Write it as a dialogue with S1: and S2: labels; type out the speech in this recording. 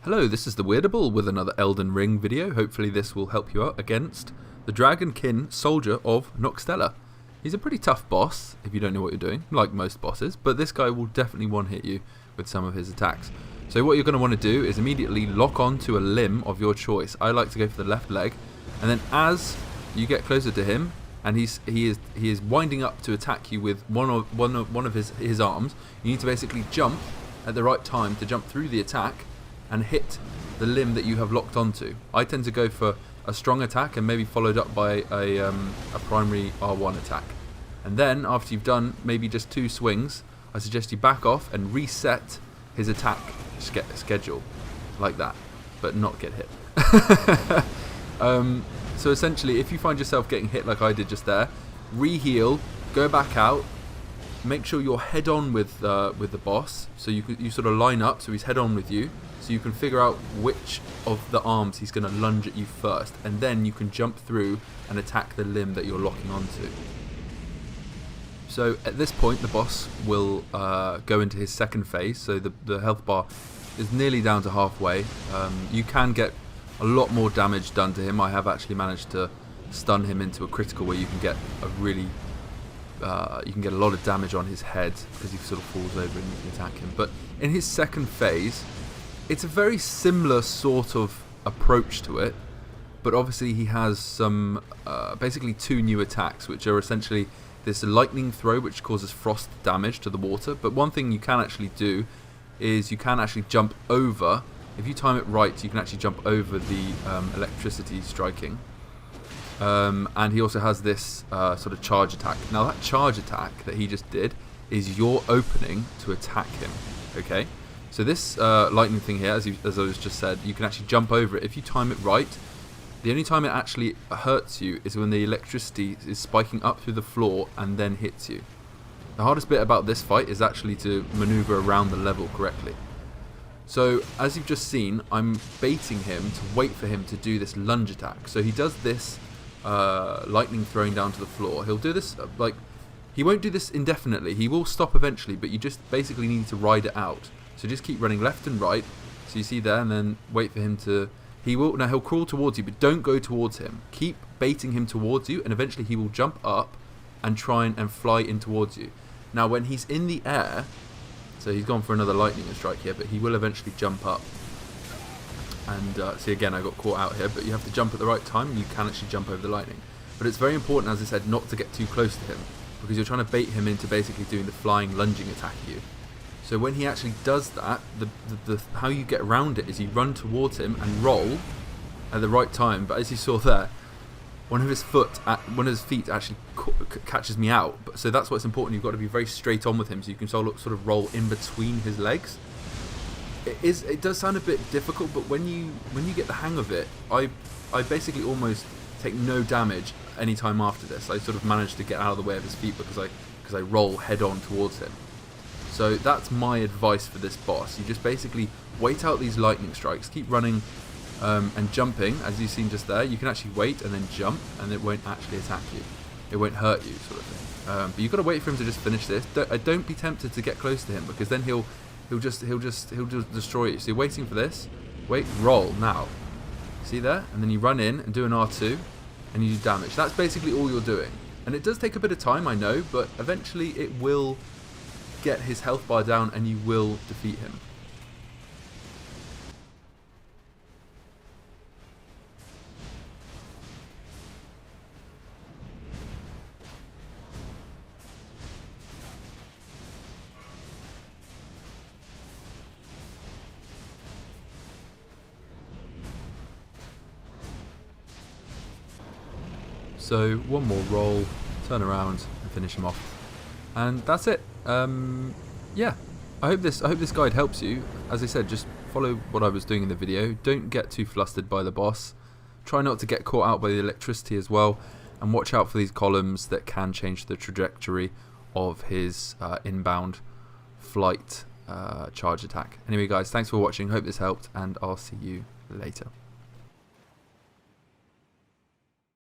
S1: Hello, this is the Weirdable with another Elden Ring video. Hopefully this will help you out against the Dragonkin Soldier of Nokstella. He's a pretty tough boss if you don't know what you're doing, like most bosses, but this guy will definitely one-hit you with some of his attacks. So what you're going to want to do is immediately lock on to a limb of your choice. I like to go for the left leg, and then as you get closer to him, and he is winding up to attack you with one of his arms, you need to basically jump at the right time to jump through the attack and hit the limb that you have locked onto. I tend to go for a strong attack and maybe followed up by a primary R1 attack. And then after you've done maybe just 2 swings, I suggest you back off and reset his attack schedule like that, but not get hit. So essentially, if you find yourself getting hit like I did just there, re-heal, go back out, make sure you're head on with the boss, so you sort of line up so he's head on with you, so you can figure out which of the arms he's going to lunge at you first, and then you can jump through and attack the limb that you're locking onto. So at this point the boss will go into his second phase, so the health bar is nearly down to halfway. You can get a lot more damage done to him. I have actually managed to stun him into a critical where you can get a lot of damage on his head because he sort of falls over and you can attack him. But in his second phase, it's a very similar sort of approach to it, but obviously he has some basically 2 new attacks, which are essentially this lightning throw, which causes frost damage to the water. But one thing you can actually do is you can actually jump over. If you time it right, you can actually jump over the electricity striking. And he also has this sort of charge attack. Now that charge attack that he just did is your opening to attack him. Okay, so this lightning thing here, as I was just said, you can actually jump over it if you time it right. The only time it actually hurts you is when the electricity is spiking up through the floor and then hits you. The hardest bit about this fight is actually to maneuver around the level correctly. So as you've just seen, I'm baiting him to wait for him to do this lunge attack. So he does this lightning throwing down to the floor. He'll do this he won't do this indefinitely. He will stop eventually, but you just basically need to ride it out. So just keep running left and right. So you see there, and then wait for him to. He'll crawl towards you, but don't go towards him. Keep baiting him towards you, and eventually he will jump up and try and fly in towards you. Now when he's in the air, so he's gone for another lightning strike here, but he will eventually jump up. And see, again, I got caught out here, but you have to jump at the right time and you can actually jump over the lightning. But it's very important, as I said, not to get too close to him, because you're trying to bait him into basically doing the flying lunging attack at you. So when he actually does that, how you get around it is you run towards him and roll at the right time. But as you saw there, one of his feet actually catches me out. So that's what's important. You've got to be very straight on with him, so you can sort of roll in between his legs. It does sound a bit difficult, but when you get the hang of it, I basically almost take no damage any time after this. I sort of manage to get out of the way of his feet because I roll head on towards him. So that's my advice for this boss. You just basically wait out these lightning strikes, keep running and jumping, as you've seen just there. You can actually wait and then jump, and it won't actually attack you. It won't hurt you, sort of thing. But you've got to wait for him to just finish this. Don't be tempted to get close to him, because then he'll just destroy you. So you're waiting for this. Wait, roll now. See there? And then you run in and do an R2 and you do damage. That's basically all you're doing. And it does take a bit of time, I know, but eventually it will get his health bar down and you will defeat him. So one more roll, turn around and finish him off, and that's it. Yeah, I hope this guide helps you. As I said, just follow what I was doing in the video. Don't get too flustered by the boss. Try not to get caught out by the electricity as well, and watch out for these columns that can change the trajectory of his inbound flight charge attack. Anyway guys, thanks for watching, hope this helped, and I'll see you later.